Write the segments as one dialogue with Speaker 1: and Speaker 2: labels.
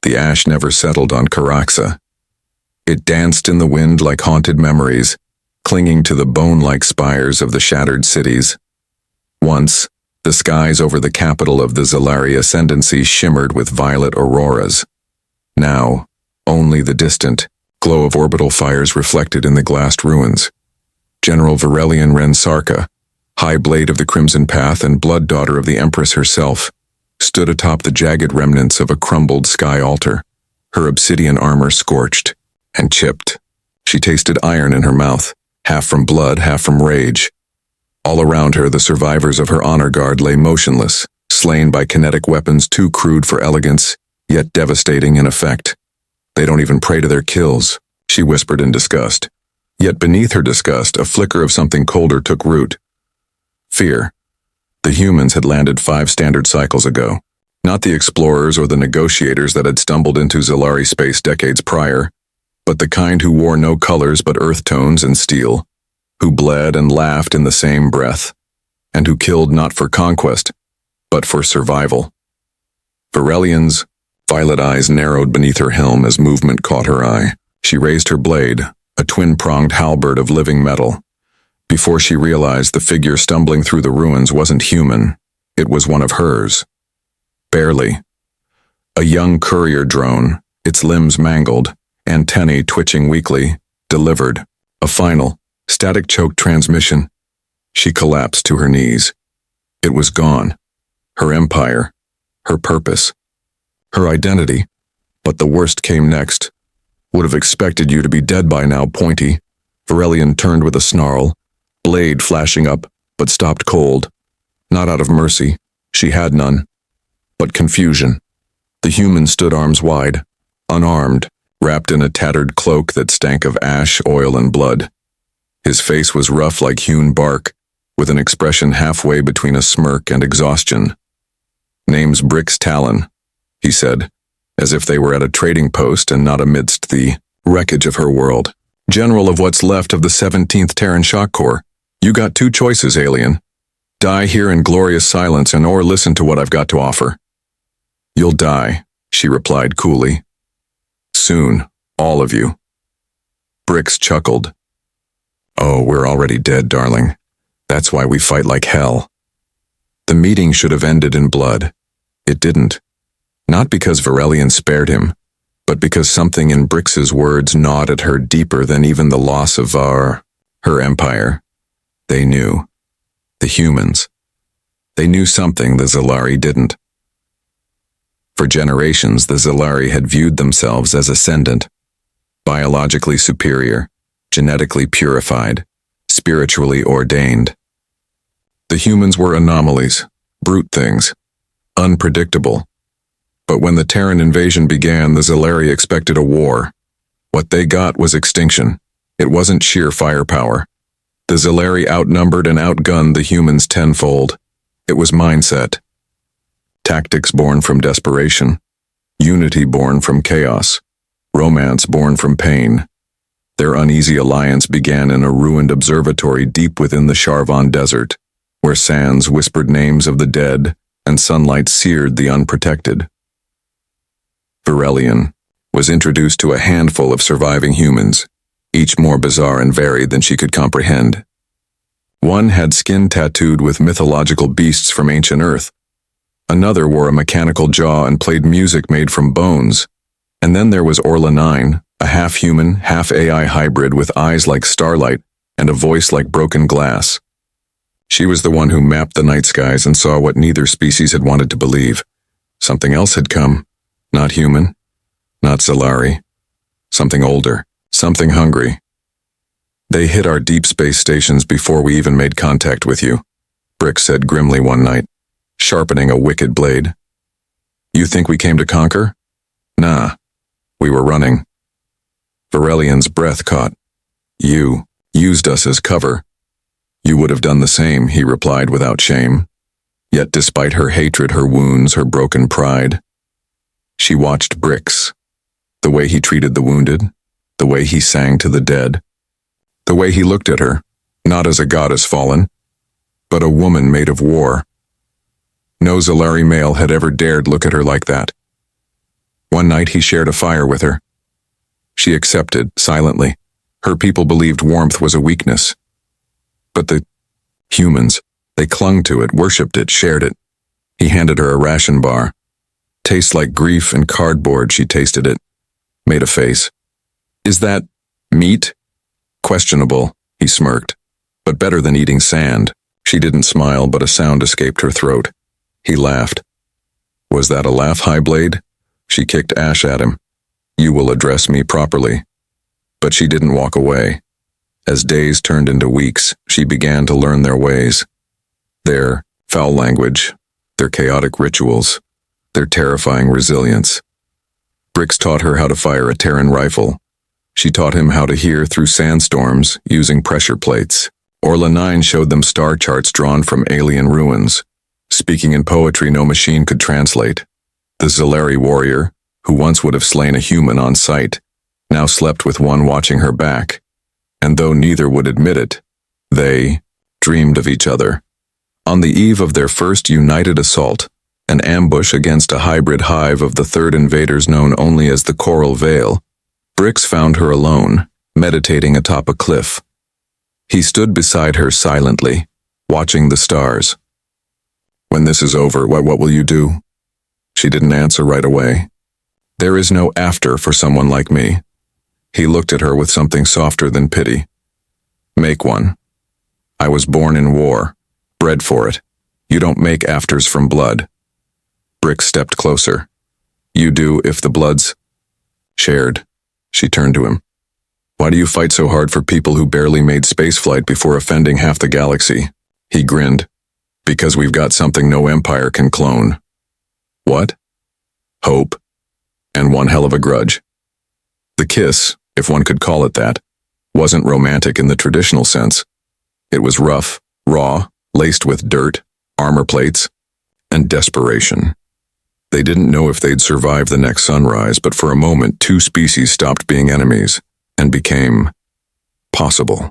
Speaker 1: The ash never settled on Caraxa. It danced in the wind like haunted memories, clinging to the bone-like spires of the shattered cities. Once, the skies over the capital of the Zalari Ascendancy shimmered with violet auroras. Now, only the distant glow of orbital fires reflected in the glassed ruins. General Varelian Rensarka, High Blade of the Crimson Path and blood daughter of the Empress herself, stood atop the jagged remnants of a crumbled sky altar, her obsidian armor scorched and chipped. She tasted iron in her mouth, half from blood, half from rage. All around her, the survivors of her honor guard lay motionless, slain by kinetic weapons too crude for elegance, yet devastating in effect. They don't even pray to their kills, she whispered in disgust. Yet beneath her disgust, a flicker of something colder took root. Fear. The humans had landed 5 standard cycles ago, not the explorers or the negotiators that had stumbled into Zalari space decades prior, but the kind who wore no colors but earth tones and steel, who bled and laughed in the same breath, and who killed not for conquest, but for survival. Varelian's violet eyes narrowed beneath her helm as movement caught her eye. She raised her blade, a twin-pronged halberd of living metal. Before she realized the figure stumbling through the ruins wasn't human, it was one of hers. Barely. A young courier drone, its limbs mangled, antennae twitching weakly, delivered a final, static-choked transmission. She collapsed to her knees. It was gone. Her empire, her purpose, her identity. But the worst came next. Would have expected you to be dead by now, Pointy. Varelian turned with a snarl, blade flashing up, but stopped cold. Not out of mercy, she had none, but confusion. The human stood arms wide, unarmed, wrapped in a tattered cloak that stank of ash, oil, and blood. His face was rough like hewn bark, with an expression halfway between a smirk and exhaustion. "Name's Brick's Talon," he said, as if they were at a trading post and not amidst the wreckage of her world. "General of what's left of the 17th Terran Shock Corps. You got 2 choices, alien. Die here in glorious silence or listen to what I've got to offer." "You'll die," she replied coolly. "Soon, all of you." Bricks chuckled. "Oh, we're already dead, darling. That's why we fight like hell." The meeting should have ended in blood. It didn't. Not because Varelian spared him, but because something in Brix's words gnawed at her deeper than even the loss of her empire. They knew. The humans. They knew something the Zalari didn't. For generations, the Zalari had viewed themselves as ascendant, biologically superior, genetically purified, spiritually ordained. The humans were anomalies, brute things, unpredictable. But when the Terran invasion began, the Zalari expected a war. What they got was extinction. It wasn't sheer firepower. The Zalari outnumbered and outgunned the humans tenfold. It was mindset. Tactics born from desperation. Unity born from chaos. Romance born from pain. Their uneasy alliance began in a ruined observatory deep within the Sharvan Desert, where sands whispered names of the dead and sunlight seared the unprotected. Varelian was introduced to a handful of surviving humans, each more bizarre and varied than she could comprehend. One had skin tattooed with mythological beasts from ancient Earth. Another wore a mechanical jaw and played music made from bones. And then there was Orla 9, a half-human, half-AI hybrid with eyes like starlight and a voice like broken glass. She was the one who mapped the night skies and saw what neither species had wanted to believe. Something else had come. Not human. Not Zalari. Something older. Something hungry. "They hit our deep space stations before we even made contact with you," Brick said grimly one night, sharpening a wicked blade. "You think we came to conquer? Nah. We were running." Varelian's breath caught. "You used us as cover." "You would have done the same," he replied without shame. Yet despite her hatred, her wounds, her broken pride, she watched Bricks. The way he treated the wounded, the way he sang to the dead, the way he looked at her, not as a goddess fallen, but a woman made of war. No Zalari male had ever dared look at her like that. One night he shared a fire with her. She accepted, silently. Her people believed warmth was a weakness. But the humans, they clung to it, worshipped it, shared it. He handed her a ration bar. Tastes like grief and cardboard, she tasted it. Made a face. Is that meat? Questionable, he smirked. But better than eating sand. She didn't smile, but a sound escaped her throat. He laughed. Was that a laugh, Highblade? She kicked ash at him. You will address me properly. But she didn't walk away. As days turned into weeks, she began to learn their ways. Their foul language, their chaotic rituals, their terrifying resilience. Bricks taught her how to fire a Terran rifle. She taught him how to hear through sandstorms using pressure plates. Orla 9 showed them star charts drawn from alien ruins, speaking in poetry no machine could translate. The Zalari warrior, who once would have slain a human on sight, now slept with one watching her back. And though neither would admit it, they dreamed of each other. On the eve of their first united assault, an ambush against a hybrid hive of the third invaders known only as the Coral Veil, Bricks found her alone, meditating atop a cliff. He stood beside her silently, watching the stars. When this is over, what will you do? She didn't answer right away. There is no after for someone like me. He looked at her with something softer than pity. Make one. I was born in war, bred for it. You don't make afters from blood. Bricks stepped closer. You do if the blood's shared. She turned to him. Why do you fight so hard for people who barely made spaceflight before offending half the galaxy? He grinned. Because we've got something no empire can clone. What? Hope. And one hell of a grudge. The kiss, if one could call it that, wasn't romantic in the traditional sense. It was rough, raw, laced with dirt, armor plates, and desperation. They didn't know if they'd survive the next sunrise, but for a moment two species stopped being enemies and became possible.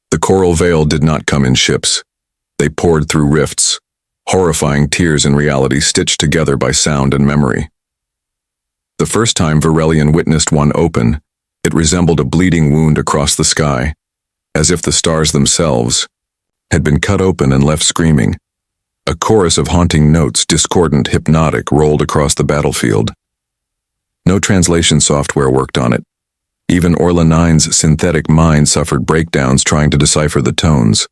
Speaker 1: The Coral Veil did not come in ships. They poured through rifts, horrifying tears in reality stitched together by sound and memory. The first time Varelian witnessed one open, it resembled a bleeding wound across the sky, as if the stars themselves had been cut open and left screaming. A chorus of haunting notes, discordant, hypnotic, rolled across the battlefield. No translation software worked on it. Even Orla 9's synthetic mind suffered breakdowns trying to decipher the tones.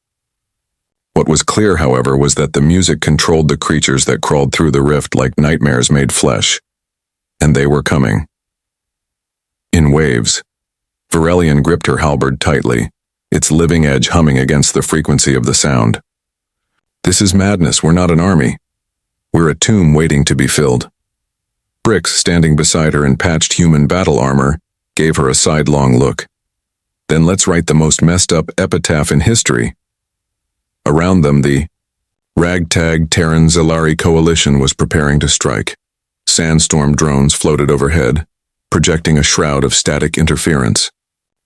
Speaker 1: What was clear, however, was that the music controlled the creatures that crawled through the rift like nightmares made flesh. And they were coming. In waves. Varelian gripped her halberd tightly, its living edge humming against the frequency of the sound. This is madness, we're not an army. We're a tomb waiting to be filled. Bricks, standing beside her in patched human battle armor, gave her a sidelong look. Then let's write the most messed up epitaph in history. Around them, the ragtag Terran Zalari coalition was preparing to strike. Sandstorm drones floated overhead, projecting a shroud of static interference.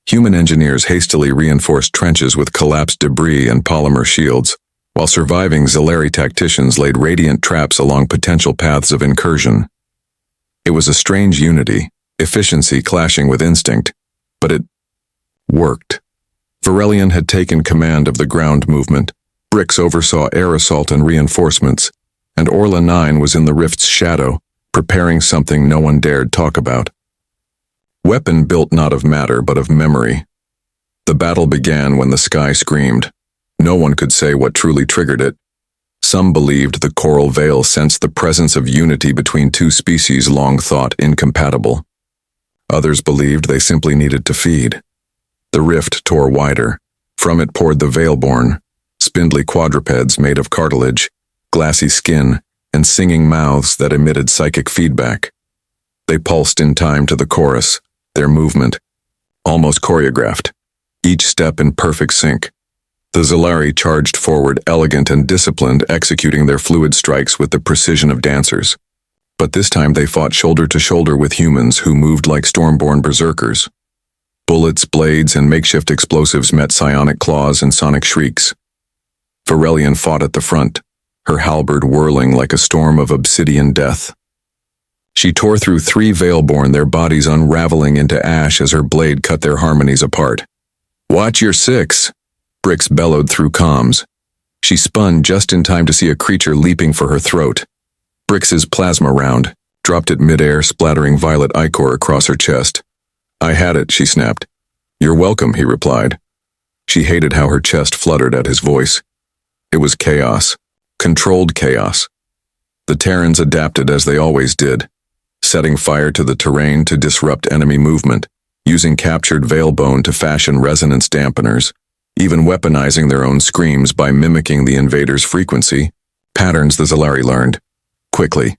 Speaker 1: Human engineers hastily reinforced trenches with collapsed debris and polymer shields, while surviving Zalari tacticians laid radiant traps along potential paths of incursion. It was a strange unity, efficiency clashing with instinct, but it worked. Varelian had taken command of the ground movement. Bricks oversaw air assault and reinforcements, and Orla 9 was in the rift's shadow, preparing something no one dared talk about. Weapon built not of matter but of memory. The battle began when the sky screamed. No one could say what truly triggered it. Some believed the Coral Veil sensed the presence of unity between two species long thought incompatible. Others believed they simply needed to feed. The rift tore wider. From it poured the Veilborn, spindly quadrupeds made of cartilage, glassy skin, and singing mouths that emitted psychic feedback. They pulsed in time to the chorus, their movement, almost choreographed, each step in perfect sync. The Zalari charged forward, elegant and disciplined, executing their fluid strikes with the precision of dancers. But this time they fought shoulder to shoulder with humans who moved like stormborn berserkers. Bullets, blades, and makeshift explosives met psionic claws and sonic shrieks. Varelian fought at the front, her halberd whirling like a storm of obsidian death. She tore through 3 Veilborn, their bodies unraveling into ash as her blade cut their harmonies apart. "Watch your 6, Brix bellowed through comms. She spun just in time to see a creature leaping for her throat. Brix's plasma round dropped it midair, splattering violet ichor across her chest. "I had it," she snapped. "You're welcome," he replied. She hated how her chest fluttered at his voice. It was chaos. Controlled chaos. The Terrans adapted as they always did, setting fire to the terrain to disrupt enemy movement, using captured Veilbone to fashion resonance dampeners, even weaponizing their own screams by mimicking the invaders' frequency, patterns the Zalari learned. Quickly,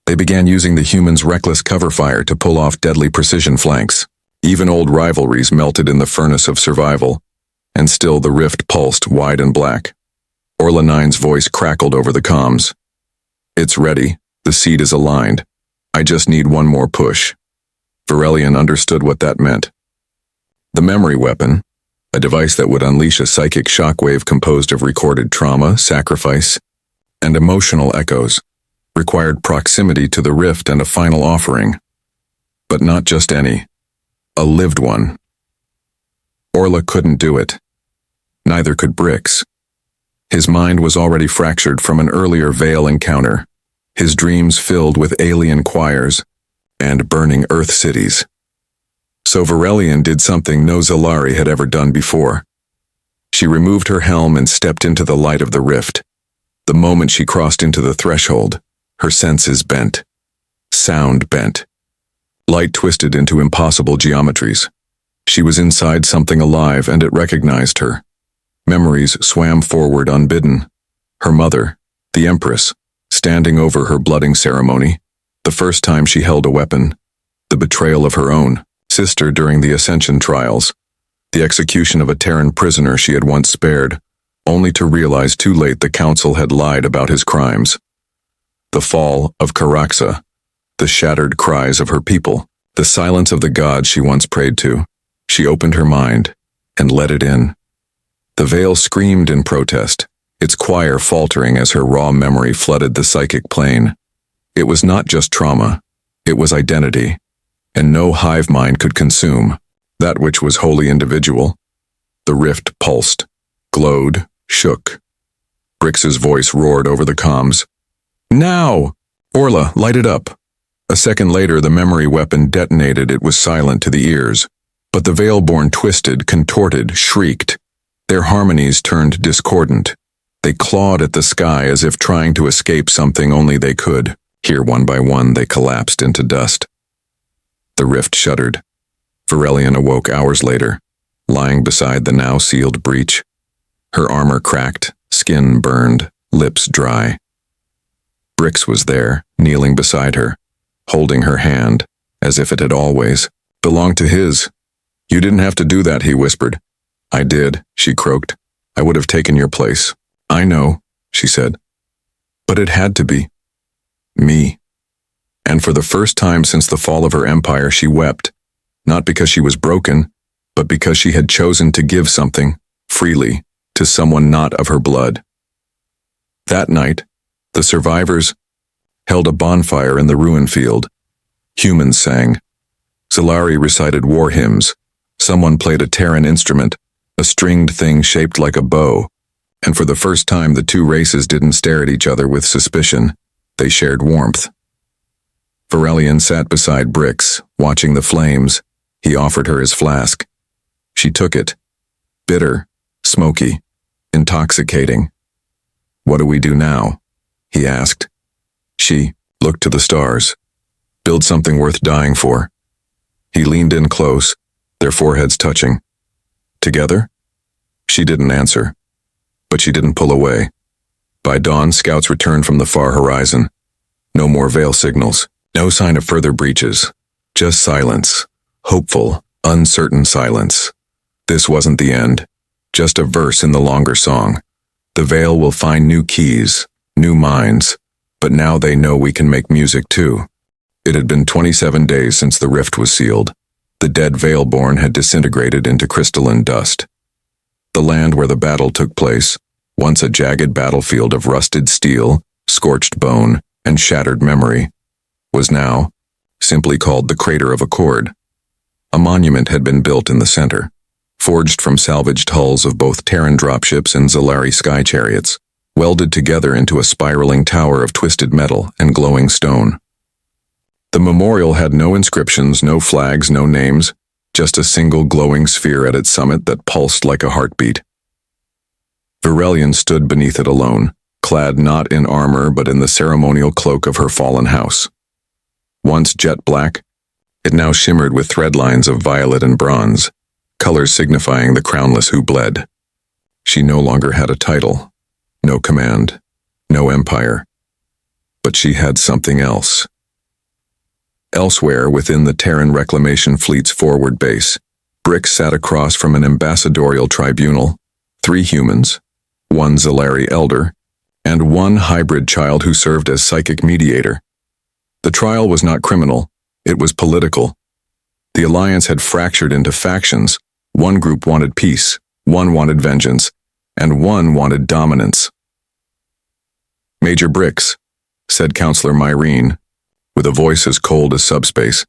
Speaker 1: they began using the humans' reckless cover fire to pull off deadly precision flanks. Even old rivalries melted in the furnace of survival, and still the rift pulsed wide and black. Orla 9's voice crackled over the comms. "It's ready. The seed is aligned. I just need one more push." Varelian understood what that meant. The memory weapon, a device that would unleash a psychic shockwave composed of recorded trauma, sacrifice, and emotional echoes, required proximity to the rift and a final offering. But not just any. A lived one. Orla couldn't do it. Neither could Brix. His mind was already fractured from an earlier Veil encounter, his dreams filled with alien choirs and burning Earth cities. So Varelian did something no Zalari had ever done before. She removed her helm and stepped into the light of the rift. The moment she crossed into the threshold, her senses bent. Sound bent. Light twisted into impossible geometries. She was inside something alive, and it recognized her. Memories swam forward unbidden. Her mother, the Empress, standing over her blooding ceremony, the first time she held a weapon, the betrayal of her own sister during the Ascension trials, the execution of a Terran prisoner she had once spared, only to realize too late the Council had lied about his crimes. The fall of Caraxa, the shattered cries of her people, the silence of the gods she once prayed to. She opened her mind and let it in. The Veil screamed in protest, its choir faltering as her raw memory flooded the psychic plane. It was not just trauma, it was identity, and no hive mind could consume that which was wholly individual. The rift pulsed, glowed, shook. Brix's voice roared over the comms. "Now! Orla, light it up." A second later, the memory weapon detonated. It was silent to the ears, but the Veilborn twisted, contorted, shrieked. Their harmonies turned discordant. They clawed at the sky as if trying to escape something only they could. Here, one by one, they collapsed into dust. The rift shuddered. Varelian awoke hours later, lying beside the now sealed breach. Her armor cracked, skin burned, lips dry. Brix was there, kneeling beside her, holding her hand, as if it had always belonged to his. "You didn't have to do that," he whispered. "I did," she croaked. "I would have taken your place." "I know," she said. "But it had to be. Me." And for the first time since the fall of her empire, she wept, not because she was broken, but because she had chosen to give something, freely, to someone not of her blood. That night, the survivors held a bonfire in the ruin field. Humans sang. Zalari recited war hymns. Someone played a Terran instrument, a stringed thing shaped like a bow, and for the first time the two races didn't stare at each other with suspicion. They shared warmth. Varelian sat beside Brix, watching the flames. He offered her his flask. She took it. Bitter, smoky, intoxicating. "What do we do now?" he asked. She looked to the stars. "Build something worth dying for." He leaned in close, their foreheads touching. "Together?" She didn't answer, but she didn't pull away. By dawn, scouts returned from the far horizon. No more Veil signals, no sign of further breaches. Just silence, hopeful, uncertain silence. This wasn't the end, just a verse in the longer song. The Veil will find new keys, new minds, but now they know we can make music too. It had been 27 days since the rift was sealed. The dead Veilborn had disintegrated into crystalline dust. The land where the battle took place, once a jagged battlefield of rusted steel, scorched bone, and shattered memory, was now simply called the Crater of Accord. A monument had been built in the center, forged from salvaged hulls of both Terran dropships and Zalari sky chariots, welded together into a spiraling tower of twisted metal and glowing stone. The memorial had no inscriptions, no flags, no names, just a single glowing sphere at its summit that pulsed like a heartbeat. Varelian stood beneath it alone, clad not in armor but in the ceremonial cloak of her fallen house. Once jet black, it now shimmered with thread lines of violet and bronze, colors signifying the crownless who bled. She no longer had a title, no command, no empire. But she had something else. Elsewhere within the Terran Reclamation Fleet's forward base, Brink sat across from an ambassadorial tribunal, 3 humans, 1 Zalari elder, and 1 hybrid child who served as psychic mediator. The trial was not criminal, it was political. The alliance had fractured into factions. 1 group wanted peace, 1 wanted vengeance, and 1 wanted dominance. "Major Bricks," said Counselor Myrene, with a voice as cold as subspace,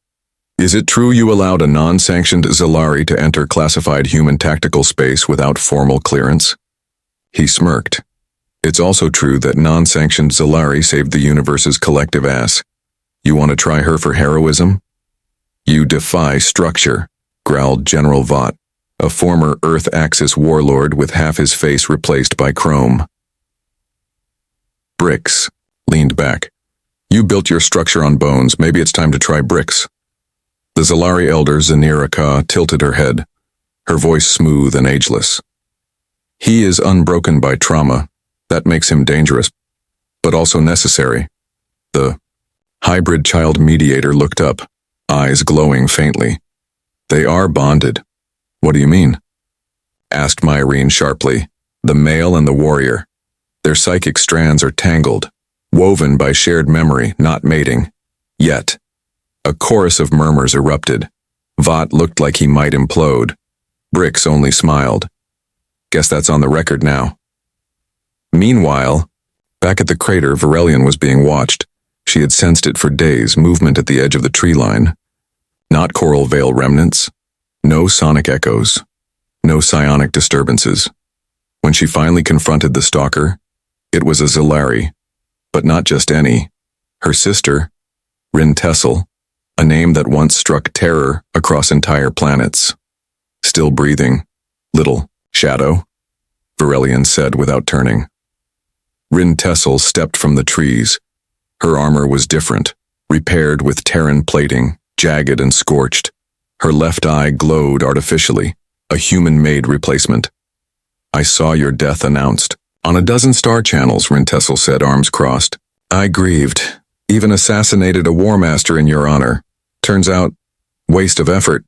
Speaker 1: "is it true you allowed a non-sanctioned Zalari to enter classified human tactical space without formal clearance?" He smirked. "It's also true that non-sanctioned Zalari saved the universe's collective ass. You want to try her for heroism?" "You defy structure," growled General Vought, a former Earth Axis warlord with half his face replaced by chrome. Bricks leaned back. "You built your structure on bones, maybe it's time to try bricks." The Zalari elder Zanira Ka tilted her head, her voice smooth and ageless. "He is unbroken by trauma. That makes him dangerous, but also necessary." The hybrid child mediator looked up, eyes glowing faintly. "They are bonded." "What do you mean?" asked Myrene sharply. "The male and the warrior. Their psychic strands are tangled, woven by shared memory, not mating. Yet, a chorus of murmurs erupted. Vought looked like he might implode. Bricks only smiled. "Guess that's on the record now." Meanwhile, back at the crater, Varelian was being watched. She had sensed it for days, movement at the edge of the tree line. Not coral veil remnants, no sonic echoes, no psionic disturbances. When she finally confronted the stalker, it was a Zalari, but not just any. Her sister, Rin Tessel, a name that once struck terror across entire planets. "Still breathing, little shadow," Varelian said without turning. Rin Tessel stepped from the trees. Her armor was different, repaired with Terran plating, jagged and scorched. Her left eye glowed artificially, a human-made replacement. "I saw your death announced. On a dozen star channels," Rin Tessel said, arms crossed. "I grieved. Even assassinated a war master in your honor. Turns out, waste of effort.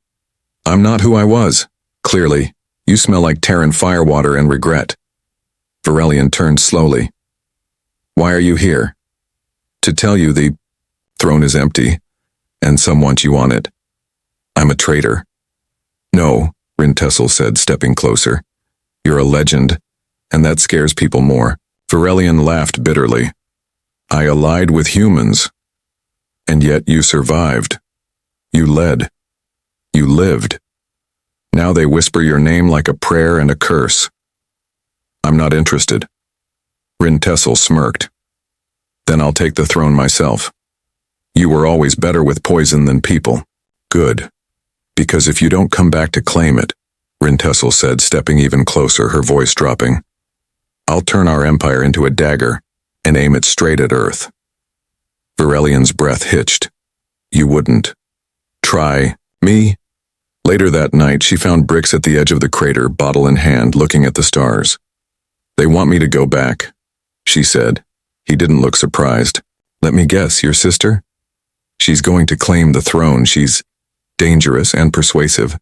Speaker 1: I'm not who I was. Clearly, you smell like Terran firewater and regret." Varelian turned slowly. "Why are you here?" "To tell you the throne is empty, and some want you on it. I'm a traitor." "No," Rin Tessel said, stepping closer. "You're a legend, and that scares people more." Varelian laughed bitterly. "I allied with humans, and yet you survived. You led. You lived. Now they whisper your name like a prayer and a curse. I'm not interested." Rin Tessel smirked. "Then I'll take the throne myself. You were always better with poison than people." "Good. Because if you don't come back to claim it," Rin Tessel said, stepping even closer, her voice dropping, "I'll turn our empire into a dagger and aim it straight at Earth." Varelian's breath hitched. "You wouldn't. Try me?" Later that night, she found Bricks at the edge of the crater, bottle in hand, looking at the stars. "They want me to go back," she said. He didn't look surprised. "Let me guess, your sister?" "She's going to claim the throne. She's dangerous and persuasive."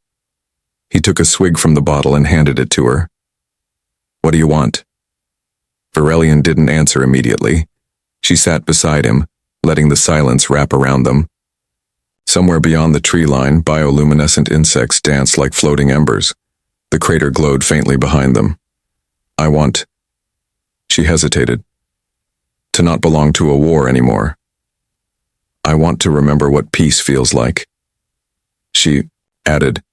Speaker 1: He took a swig from the bottle and handed it to her. "What do you want?" Varelian didn't answer immediately. She sat beside him, letting the silence wrap around them. Somewhere beyond the tree line, bioluminescent insects danced like floating embers. The crater glowed faintly behind them. "I want..." She hesitated. "To not belong to a war anymore." I want to remember what peace feels like. She added,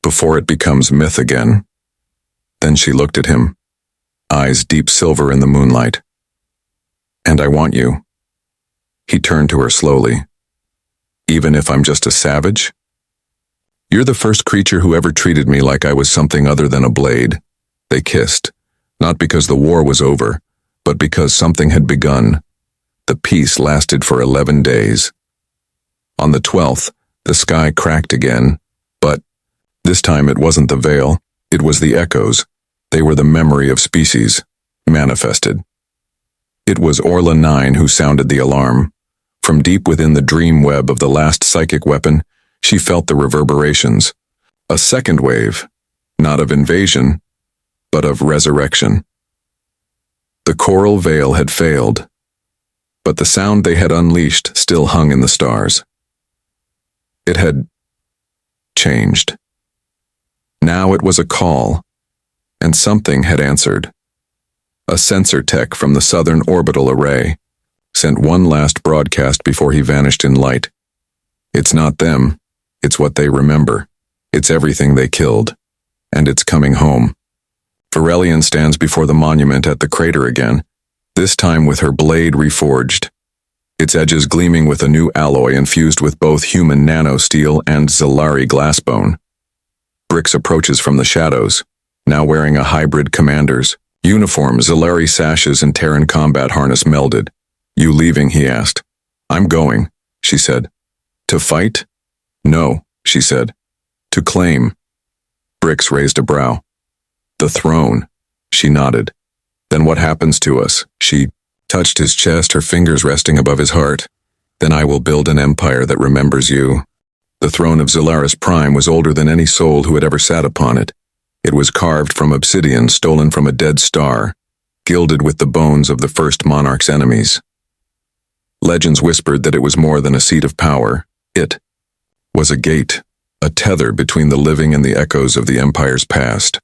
Speaker 1: before it becomes myth again. Then she looked at him, eyes deep silver in the moonlight. And I want you. He turned to her slowly. Even if I'm just a savage? You're the first creature who ever treated me like I was something other than a blade. They kissed, not because the war was over, but because something had begun. The peace lasted for 11 days. On the 12th, the sky cracked again, but this time it wasn't the veil, it was the echoes. They were the memory of species, manifested. It was Orla 9 who sounded the alarm. From deep within the dream web of the last psychic weapon, she felt the reverberations. A second wave, not of invasion, but of resurrection. The coral veil had failed, but the sound they had unleashed still hung in the stars. It had changed. Now it was a call, and something had answered. A sensor tech from the Southern Orbital Array sent one last broadcast before he vanished in light. It's not them, it's what they remember. It's everything they killed, and it's coming home. Varelian stands before the monument at the crater again, this time with her blade reforged, its edges gleaming with a new alloy infused with both human nanosteel and Zilari glassbone. Brix approaches from the shadows, now wearing a hybrid commander's uniform. Zilari sashes and Terran combat harness melded. You leaving? He asked. I'm going, she said. To fight? No, she said. To claim. Brix raised a brow. The throne, she nodded. Then what happens to us? She touched his chest, her fingers resting above his heart. Then I will build an empire that remembers you. The throne of Zolaris Prime was older than any soul who had ever sat upon it. It was carved from obsidian stolen from a dead star, gilded with the bones of the first monarch's enemies. Legends whispered that it was more than a seat of power. It was a gate, a tether between the living and the echoes of the empire's past.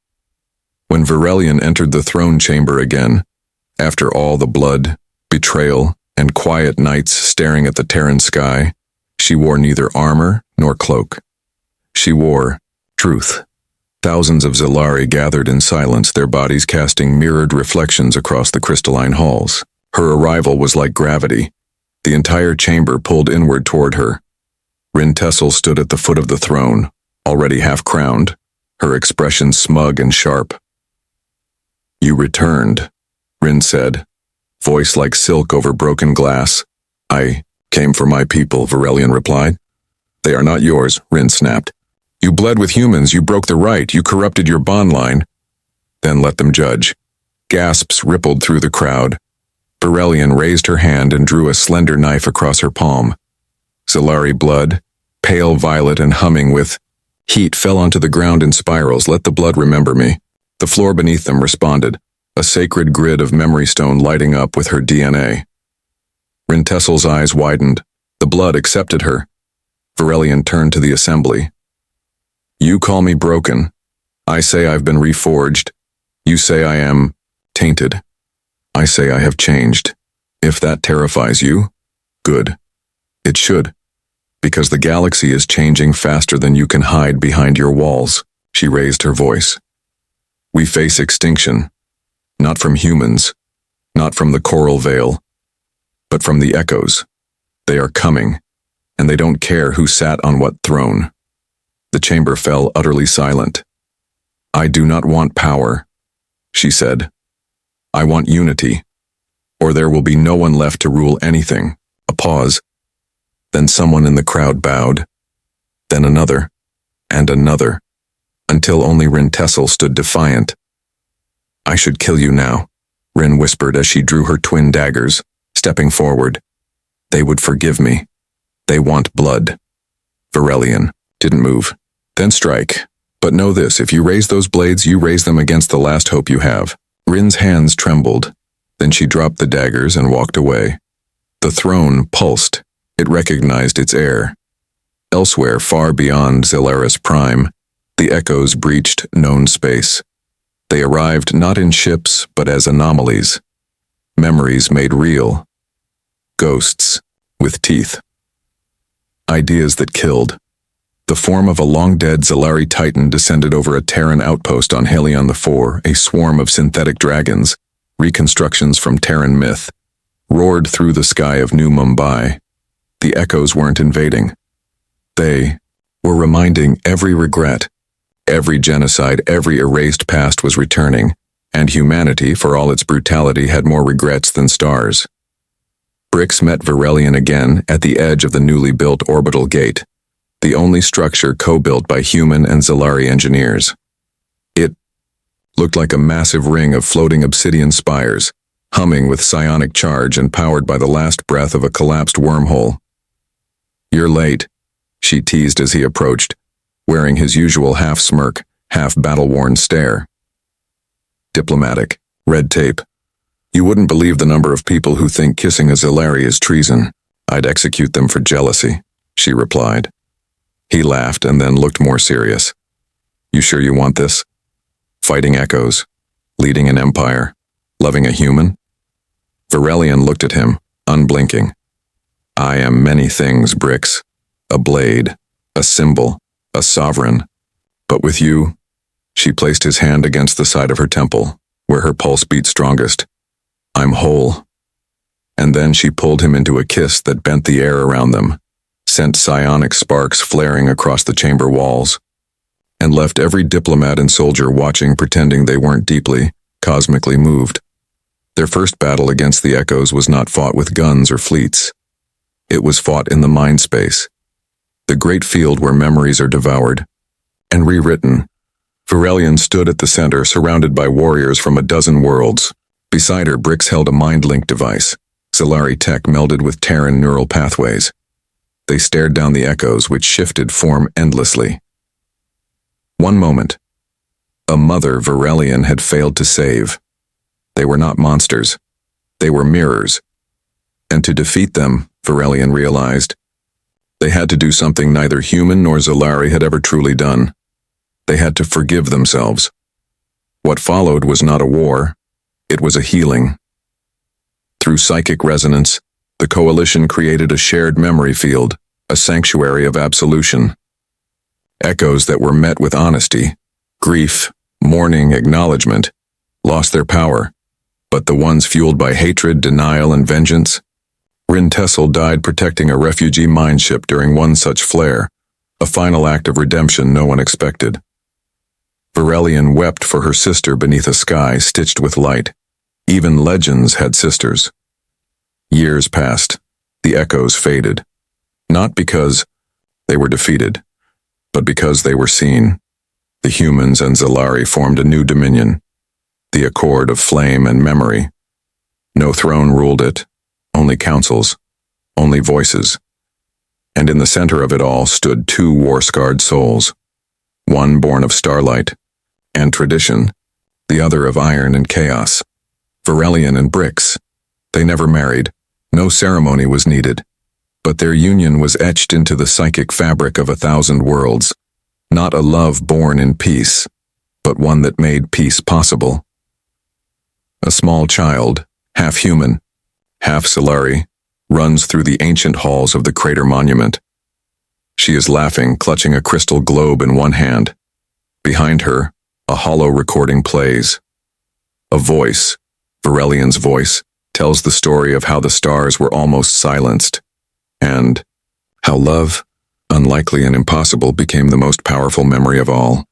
Speaker 1: When Varelian entered the throne chamber again, after all the blood, betrayal, and quiet nights staring at the Terran sky, she wore neither armor nor cloak. She wore truth. Thousands of Zilari gathered in silence, their bodies casting mirrored reflections across the crystalline halls. Her arrival was like gravity. The entire chamber pulled inward toward her. Rin Tessel stood at the foot of the throne, already half-crowned, her expression smug and sharp. You returned, Rin said, voice like silk over broken glass. I came for my people, Varelian replied. They are not yours, Rin snapped. You bled with humans, you broke the right, you corrupted your bond line. Then let them judge. Gasps rippled through the crowd. Varelian raised her hand and drew a slender knife across her palm. Zilari blood, pale violet and humming with heat, fell onto the ground in spirals. Let the blood remember me. The floor beneath them responded, a sacred grid of memory stone lighting up with her DNA. Rin Tessel's eyes widened. The blood accepted her. Varelian turned to the assembly. You call me broken. I say I've been reforged. You say I am tainted. I say I have changed. If that terrifies you, good. It should. Because the galaxy is changing faster than you can hide behind your walls. She raised her voice. We face extinction. Not from humans. Not from the coral veil. But from the echoes. They are coming. And they don't care who sat on what throne. The chamber fell utterly silent. I do not want power, she said. I want unity, or there will be no one left to rule anything. A pause. Then someone in the crowd bowed. Then another, and another, until only Rin Tessel stood defiant. I should kill you now, Rin whispered as she drew her twin daggers, stepping forward. They would forgive me. They want blood. Varelian didn't move. Then strike. But know this, if you raise those blades, you raise them against the last hope you have. Rin's hands trembled. Then she dropped the daggers and walked away. The throne pulsed. It recognized its heir. Elsewhere, far beyond Zolaris Prime, the echoes breached known space. They arrived not in ships, but as anomalies. Memories made real. Ghosts with teeth. Ideas that killed. The form of a long-dead Zalari Titan descended over a Terran outpost on Helion IV, a swarm of synthetic dragons, reconstructions from Terran myth, roared through the sky of New Mumbai. The echoes weren't invading. They were reminding every regret, every genocide, every erased past was returning, and humanity, for all its brutality, had more regrets than stars. Brix met Varelian again at the edge of the newly built orbital gate, the only structure co-built by human and Zalari engineers. It looked like a massive ring of floating obsidian spires, humming with psionic charge and powered by the last breath of a collapsed wormhole. "You're late," she teased as he approached, wearing his usual half-smirk, half-battle-worn stare. Diplomatic, red tape. "You wouldn't believe the number of people who think kissing a Zalari is treason. I'd execute them for jealousy," she replied. He laughed and then looked more serious. "You sure you want this? Fighting echoes, leading an empire, loving a human?" Varelian looked at him, unblinking. "I am many things, Brix. A blade, a symbol, a sovereign. But with you," she placed his hand against the side of her temple, where her pulse beat strongest, "I'm whole." And then she pulled him into a kiss that bent the air around them, sent psionic sparks flaring across the chamber walls, and left every diplomat and soldier watching, pretending they weren't deeply, cosmically moved. Their first battle against the echoes was not fought with guns or fleets. It was fought in the mind space, the great field where memories are devoured and rewritten. Varelian stood at the center, surrounded by warriors from a dozen worlds. Beside her, Brix held a mind-link device, Zalari tech melded with Terran neural pathways. They stared down the echoes, which shifted form endlessly. One moment, a mother Varelian had failed to save. They were not monsters. They were mirrors. And to defeat them, Varelian realized, they had to do something neither human nor Zalari had ever truly done. They had to forgive themselves. What followed was not a war. It was a healing. Through psychic resonance, the coalition created a shared memory field, a sanctuary of absolution. Echoes that were met with honesty, grief, mourning, acknowledgement, lost their power, but the ones fueled by hatred, denial, and vengeance. Rin Tessel died protecting a refugee mine ship during one such flare, a final act of redemption no one expected. Varelian wept for her sister beneath a sky stitched with light. Even legends had sisters. Years passed. The echoes faded. Not because they were defeated, but because they were seen. The humans and Zalari formed a new dominion, the accord of flame and memory. No throne ruled it, only councils, only voices. And in the center of it all stood two war-scarred souls, one born of starlight and tradition, the other of iron and chaos. Varelian and Brix. They never married. No ceremony was needed. But their union was etched into the psychic fabric of 1,000 worlds. Not a love born in peace, but one that made peace possible. A small child, half human, half Zalari, runs through the ancient halls of the crater monument. She is laughing, clutching a crystal globe in one hand. Behind her, a hollow recording plays. A voice, Varelian's voice, tells the story of how the stars were almost silenced, and how love, unlikely and impossible, became the most powerful memory of all.